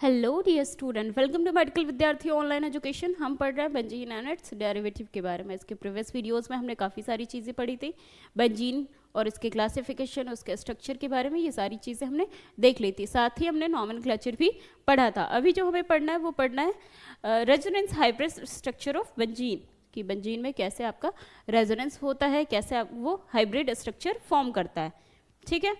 Hello dear student, welcome to medical Vidyarthi online education. हम पढ़ रहे हैं बेंजीन एंड इट्स डेरिवेटिव के बारे में। इसके प्रीवियस वीडियोस में हमने काफ़ी सारी चीज़ें पढ़ी थी, बेंजीन और इसके क्लासिफिकेशन, उसके स्ट्रक्चर के बारे में, ये सारी चीज़ें हमने देख ली थी। साथ ही हमने नॉमेनक्लेचर भी पढ़ा था। अभी जो हमें पढ़ना है वो पढ़ना है resonance hybrid structure of benzene, कि बेंजीन में कैसे आपका रेजोनेंस होता है, कैसे वो हाइब्रिड स्ट्रक्चर फॉर्म करता है। ठीक है,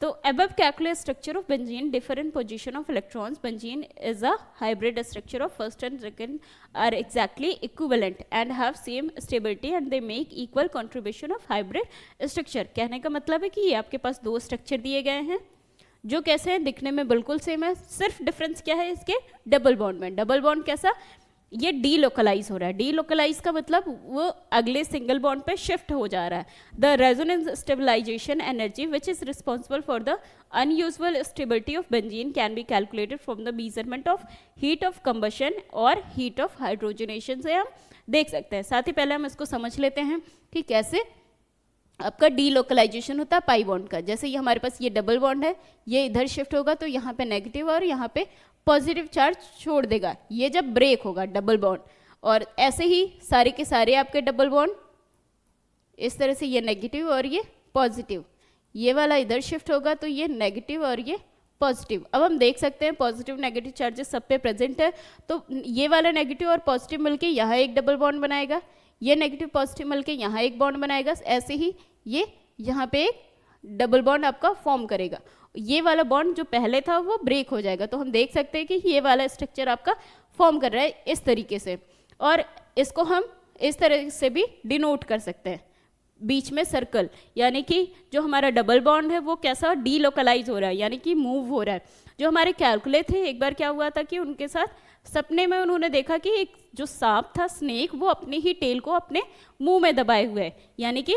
तो above calculate structure of benzene, different position of electrons. Benzene is a hybrid structure of first and second are exactly equivalent and have same stability and they make equal contribution of hybrid structure. कहने का मतलब है कि ये आपके पास दो structure दिए गए हैं जो कैसे हैं, दिखने में बिल्कुल सेम है, सिर्फ डिफरेंस क्या है इसके डबल बॉन्ड में। डबल बॉन्ड कैसा, ये डीलोकलाइज हो रहा है। डीलोकलाइज का मतलब वो अगले सिंगल बॉन्ड पे शिफ्ट हो जा रहा है। The resonance stabilisation energy which is responsible for the unusual stability of benzene can be calculated from the measurement of heat of combustion और हीट ऑफ हाइड्रोजनेशन से हम देख सकते हैं। साथ ही पहले हम इसको समझ लेते हैं कि कैसे आपका डीलोकलाइजेशन होता है पाई बॉन्ड का। जैसे ये हमारे पास ये डबल बॉन्ड है, ये इधर शिफ्ट होगा तो यहाँ पे नेगेटिव और यहाँ पे पॉजिटिव चार्ज छोड़ देगा, ये जब ब्रेक होगा डबल बॉन्ड। और ऐसे ही सारे के सारे आपके डबल बॉन्ड इस तरह से, ये नेगेटिव और ये पॉजिटिव, ये वाला इधर शिफ्ट होगा तो ये नेगेटिव और ये पॉजिटिव। अब हम देख सकते हैं पॉजिटिव नेगेटिव चार्जेस सब पे प्रेजेंट है, तो ये वाला नेगेटिव और पॉजिटिव मिलके यहाँ एक डबल बॉन्ड बनाएगा, ये नेगेटिव पॉजिटिव मिलके यहाँ एक बॉन्ड बनाएगा, ऐसे ही ये यहाँ पे एक डबल बॉन्ड आपका फॉर्म करेगा। ये वाला बॉन्ड जो पहले था वो ब्रेक हो जाएगा, तो हम देख सकते हैं कि ये वाला स्ट्रक्चर आपका फॉर्म कर रहा है इस तरीके से। और इसको हम इस तरह से भी डिनोट कर सकते हैं, बीच में सर्कल, यानी कि जो हमारा डबल बॉन्ड है वो कैसा डीलोकलाइज हो रहा है, यानी कि मूव हो रहा है। जो हमारे कैलकुले थे, एक बार क्या हुआ था कि उनके साथ सपने में उन्होंने देखा कि एक जो सांप था, स्नेक, वो अपनी ही टेल को अपने मुंह में दबाए हुए है, यानी कि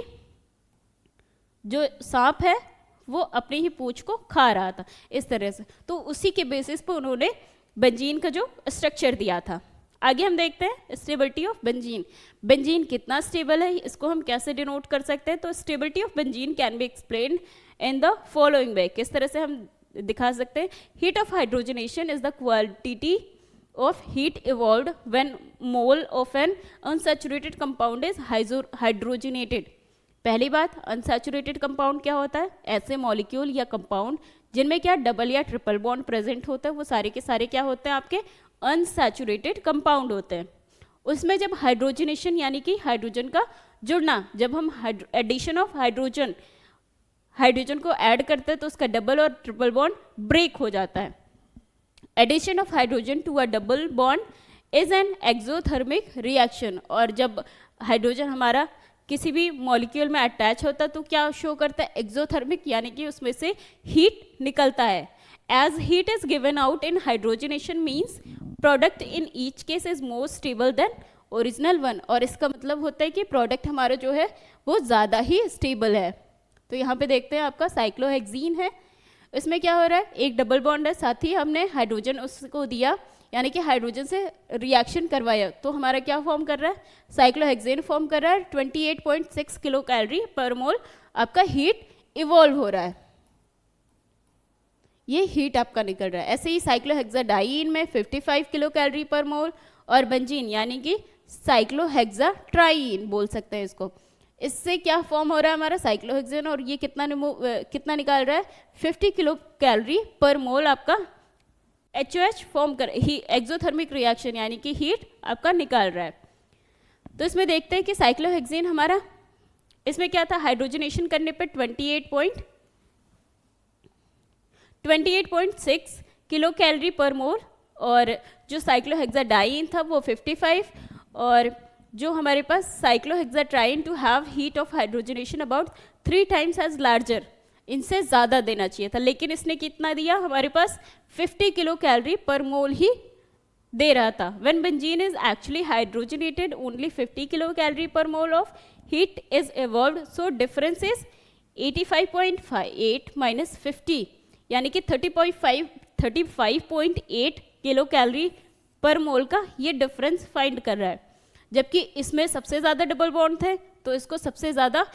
जो सांप है वो अपनी ही पूंछ को खा रहा था इस तरह से। तो उसी के बेसिस पर उन्होंने बेंजीन का जो स्ट्रक्चर दिया था। आगे हम देखते हैं स्टेबिलिटी ऑफ बेंजीन। बेंजीन कितना स्टेबल है, इसको हम कैसे डिनोट कर सकते हैं। तो stability of benzene can be explained in the following वे। किस तरह से हम दिखा सकते हैं। Heat of hydrogenation is the quantity of heat evolved when mole of an unsaturated compound is hydrogenated। पहली बात, अनसैचुरेटेड कंपाउंड क्या होता है, ऐसे मॉलिक्यूल या कंपाउंड जिनमें क्या डबल या ट्रिपल बॉन्ड प्रेजेंट होता है, वो सारे के सारे क्या होते हैं, आपके अनसैचुरेटेड कंपाउंड होते हैं। उसमें जब हाइड्रोजनेशन यानी कि हाइड्रोजन का जुड़ना, जब हम एडिशन ऑफ हाइड्रोजन को ऐड करते हैं तो उसका डबल और ट्रिपल बॉन्ड ब्रेक हो जाता है। Addition of hydrogen to a double bond is an exothermic reaction. और जब हाइड्रोजन हमारा किसी भी मॉलिक्यूल में अटैच होता है तो क्या शो करता है, एक्सोथर्मिक, यानी कि उसमें से हीट निकलता है। As heat is given out in hydrogenation means product in each case is more stable than original one. और इसका मतलब होता है कि प्रोडक्ट हमारा जो है वो ज़्यादा ही स्टेबल है। तो यहाँ पे देखते हैं आपका साइक्लोहेक्सीन है, इसमें क्या हो रहा है, एक डबल बॉन्ड है, साथ ही हमने हाइड्रोजन उसको दिया, यानी कि हाइड्रोजन से रिएक्शन करवाया, तो हमारा क्या फॉर्म कर रहा है, साइक्लोहेक्सेन फॉर्म कर रहा है। 28.6 किलो कैलोरी पर मोल आपका हीट इवॉल्व हो रहा है, ये हीट आपका निकल रहा है। ऐसे ही साइक्लोहेक्साडाइन में 55 किलो कैलोरी पर मोल, और बेंजीन यानी कि साइक्लोहेक्साट्राइन बोल सकते हैं इसको, इससे क्या फॉर्म हो रहा है हमारा साइक्लोहेक्सेन, और ये कितना निकाल रहा है, 50 किलो कैलोरी पर मोल आपका HOH फॉर्म कर, एक्सोथर्मिक रिएक्शन यानी कि हीट आपका निकाल रहा है। तो इसमें देखते हैं कि साइक्लोहेक्सेन हमारा, इसमें क्या था, हाइड्रोजनेशन करने पे 28.6 किलो कैलोरी पर मोल, और जो साइक्लोहेक्साडाइन था वो 55, और जो हमारे पास cyclohexatriene to have heat of hydrogenation about 3 times as larger, इनसे ज़्यादा देना चाहिए था, लेकिन इसने कितना दिया, हमारे पास 50 किलो कैलोरी पर मोल ही दे रहा था। When benzene is actually hydrogenated only 50 kilo calorie per mole of heat is evolved, so difference is 85.8 minus 50, यानी कि 35.8 किलो कैलोरी पर मोल का ये डिफरेंस फाइंड कर रहा है। जबकि इसमें सबसे ज़्यादा डबल बॉन्ड थे तो इसको सबसे ज़्यादा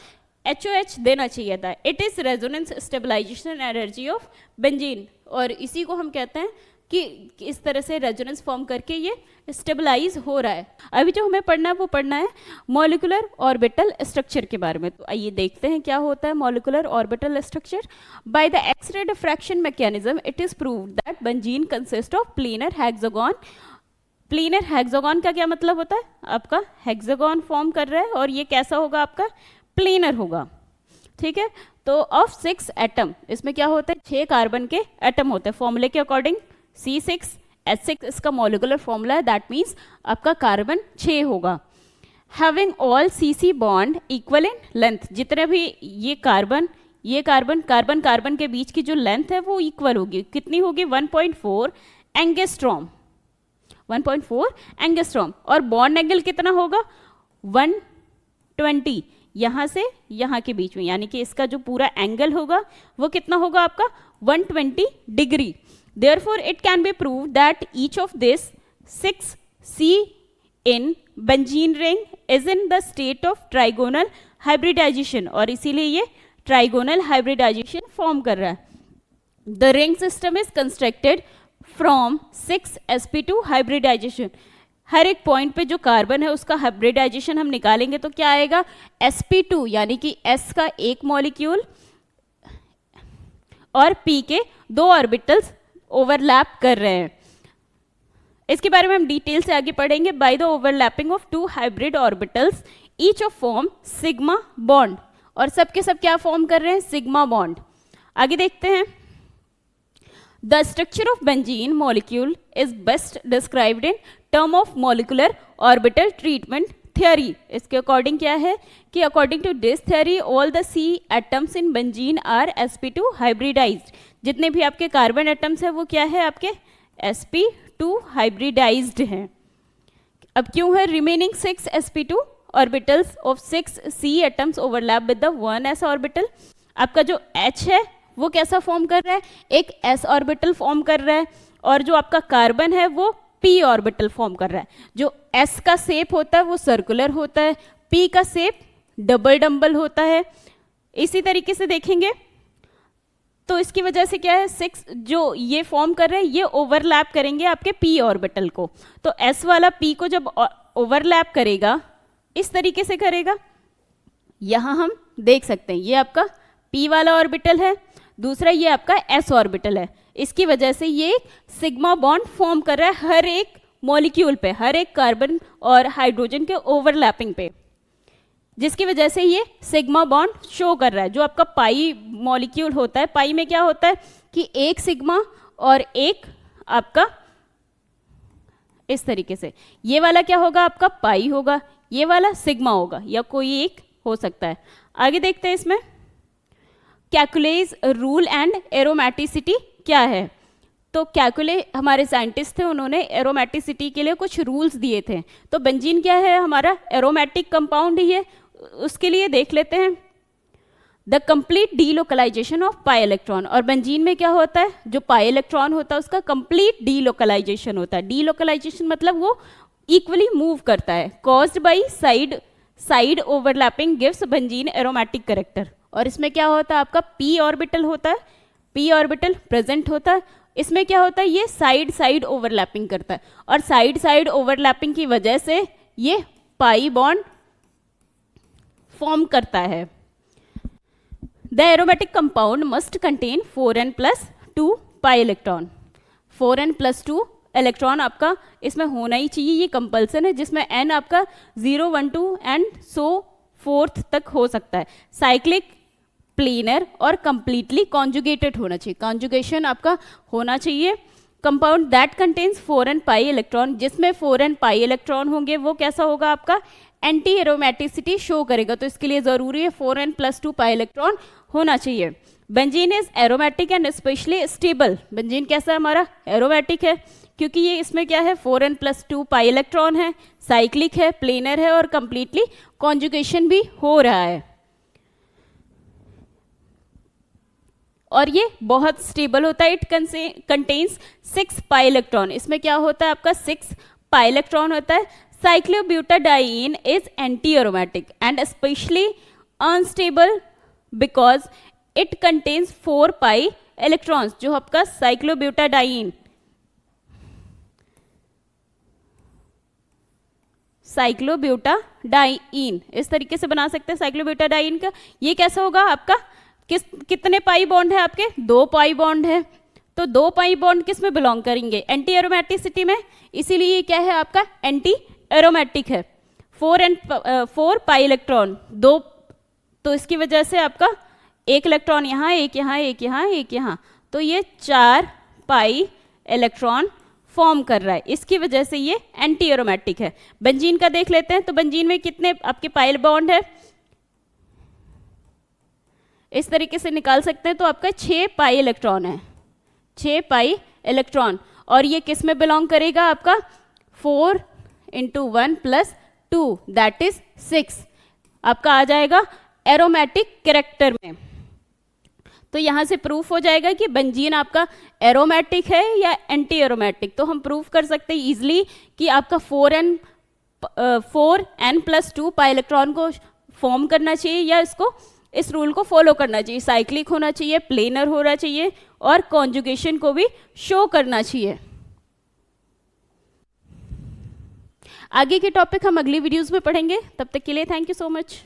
HOH देना चाहिए था। It is resonance stabilisation energy of benzene, और इसी को हम कहते हैं कि इस तरह से रेजोनेंस फॉर्म करके ये स्टेबलाइज हो रहा है। अभी जो हमें पढ़ना है वो पढ़ना है मॉलिक्यूलर ऑर्बिटल स्ट्रक्चर के बारे में। तो आइए देखते हैं क्या होता है molecular orbital structure. By the X-ray diffraction mechanism it is proved that benzene consist of planar hexagon. Planar hexagon का क्या मतलब होता है, आपका हेक्सागोन फॉर्म कर रहा है और ये कैसा होगा, आपका प्लेनर होगा, ठीक है। तो ऑफ 6 एटम, इसमें क्या होता है 6 कार्बन के एटम होते हैं फॉर्मूले के अकॉर्डिंग, C6H6 इसका मॉलिक्यूलर फॉर्मूला है, दैट मीन्स आपका कार्बन 6 होगा। Having all CC bond equal in length, जितने भी ये कार्बन कार्बन कार्बन के बीच की जो लेंथ है वो इक्वल होगी, कितनी होगी 1.4 एंगस्ट्रॉम, 1.4 एंगस्ट्रॉम। और बॉन्ड एंगल कितना होगा 120 यहाँ से यहाँ के बीच में, यानी कि इसका जो पूरा एंगल होगा वो कितना होगा आपका 120 degree. Therefore, it can be proved that each of this 6C in benzene ring is in the state of trigonal hybridization, और इसीलिए ये trigonal hybridization form कर रहा है। The ring system is constructed from 6 sp2 hybridization। हर एक point पे जो carbon है उसका हाइब्रिडाइजेशन हम निकालेंगे तो क्या आएगा sp2, यानी कि s का एक मॉलिक्यूल और p के 2 ऑर्बिटल्स ओवरलैप कर रहे हैं। इसके बारे में हम डिटेल से आगे पढ़ेंगे। By the overlapping of 2 hybrid orbitals each of form sigma bond, और सब के सब क्या फॉर्म कर रहे हैं सिग्मा बॉन्ड। आगे देखते हैं। The structure of benzene molecule is best described in term of molecular orbital treatment theory. इसके अकॉर्डिंग क्या है कि according to this theory all the C atoms in benzene are sp2 hybridised. जितने भी आपके कार्बन एटम्स हैं वो क्या है आपके sp2 हाइब्रिडाइज्ड हैं। अब क्यों है remaining 6 sp2 orbitals of 6 C atoms overlap with the 1s orbital. आपका जो H है वो कैसा फॉर्म कर रहा है, एक s ऑर्बिटल फॉर्म कर रहा है, और जो आपका कार्बन है वो p ऑर्बिटल फॉर्म कर रहा है। जो s का शेप होता है वो सर्कुलर होता है, p का शेप डबल डम्बल होता है। इसी तरीके से देखेंगे तो इसकी वजह से क्या है 6 जो ये फॉर्म कर रहे हैं ये ओवरलैप करेंगे आपके p ऑर्बिटल को। तो s वाला p को जब ओवरलैप करेगा इस तरीके से करेगा, यहां हम देख सकते हैं ये आपका p वाला ऑर्बिटल है, दूसरा ये आपका s ऑर्बिटल है। इसकी वजह से ये एक सिग्मा बॉन्ड फॉर्म कर रहा है हर एक मॉलिक्यूल पे, हर एक कार्बन और हाइड्रोजन के ओवरलैपिंग पे, जिसकी वजह से ये सिग्मा बॉन्ड शो कर रहा है। जो आपका पाई मॉलिक्यूल होता है, पाई में क्या होता है कि एक सिग्मा और एक आपका इस तरीके से, ये वाला क्या होगा आपका पाई होगा, ये वाला सिग्मा होगा, या कोई एक हो सकता है। आगे देखते हैं इसमें कैकुलेज रूल एंड एरोमेटिसिटी क्या है। तो कैकुले हमारे साइंटिस्ट थे, उन्होंने एरोमेटिसिटी के लिए कुछ रूल्स दिए थे। तो बेंजीन क्या है हमारा एरोमेटिक कंपाउंड ही है, उसके लिए देख लेते हैं। The complete delocalisation of pi electron, और बेंजीन में क्या होता है जो पाई इलेक्ट्रॉन होता है उसका कंप्लीट डीलोकलाइजेशन होता है। डीलोकलाइजेशन मतलब वो इक्वली मूव करता है। Caused by side overlapping gives benzene aromatic character. और इसमें क्या होता है आपका p ऑर्बिटल होता है, p ऑर्बिटल प्रेजेंट होता है। इसमें क्या होता है ये साइड ओवरलैपिंग करता है, और साइड ओवरलैपिंग की वजह से ये पाई बॉन्ड फॉर्म करता है। The aromatic compound must contain 4n+2 pi electron. 4n+2 electron आपका इसमें होना ही चाहिए, ये कंपल्सन है, जिसमें n आपका 0, 1, 2 एंड सो फोर्थ तक हो सकता है। साइक्लिक, प्लेनर और कंप्लीटली कॉन्जुगेटेड होना चाहिए, कॉन्जुगेशन आपका होना चाहिए। Compound that contains 4n pi electron, जिसमें 4n पाई इलेक्ट्रॉन होंगे वो कैसा होगा आपका एंटी एरोमेटिसिटी शो करेगा। तो इसके लिए ज़रूरी है 4n+2 पाई इलेक्ट्रॉन होना चाहिए। Benzene is aromatic and specially stable. Benzene कैसा है हमारा एरोमेटिक है, क्योंकि ये इसमें क्या है 4n+2 पाई इलेक्ट्रॉन है, साइक्लिक है, प्लेनर है और कंप्लीटली कॉन्जुगेशन भी हो रहा है, और ये बहुत स्टेबल होता है। It contains 6 pi electron. इसमें क्या होता है आपका 6 पाई इलेक्ट्रॉन होता है। Cyclobutadiene is anti aromatic and specially unstable because it contains 4 pi electrons. जो आपका साइक्लोब्यूटाडाइन साइक्लोब्यूटाडाइन, इस तरीके से बना सकते हैं साइक्लोब्यूटाडाइन का। ये कैसा होगा आपका, कितने पाई बॉन्ड है आपके, 2 पाई बॉन्ड है, तो 2 पाई बॉन्ड किस में बिलोंग करेंगे, एंटी एरोमेटिसिटी में, इसीलिए ये क्या है आपका एंटी एरोमेटिक है। 4 पाई इलेक्ट्रॉन 2, तो इसकी वजह से आपका 1 इलेक्ट्रॉन यहाँ, 1 यहाँ, 1 यहाँ, 1 यहाँ, तो ये 4 पाई इलेक्ट्रॉन फॉर्म कर रहा है, इसकी वजह से ये एंटी एरोमेटिक है। बेंजीन का देख लेते हैं, तो बेंजीन में कितने आपके पाई बॉन्ड है, इस तरीके से निकाल सकते हैं, तो आपका 6 पाई इलेक्ट्रॉन है, 6 पाई इलेक्ट्रॉन, और ये किस में बिलोंग करेगा आपका 4 × 1 + 2 दैट इज 6, आपका आ जाएगा एरोमेटिक कैरेक्टर में। तो यहाँ से प्रूफ हो जाएगा कि बेंजीन आपका एरोमेटिक है या एंटी एरोमेटिक। तो हम प्रूफ कर सकते हैं इजीली कि आपका 4n + 2 पाई इलेक्ट्रॉन को फॉर्म करना चाहिए, या इसको इस रूल को फॉलो करना चाहिए, साइक्लिक होना चाहिए, प्लेनर होना चाहिए, और कॉन्जुगेशन को भी शो करना चाहिए। आगे के टॉपिक हम अगली वीडियोस में पढ़ेंगे, तब तक के लिए थैंक यू सो मच।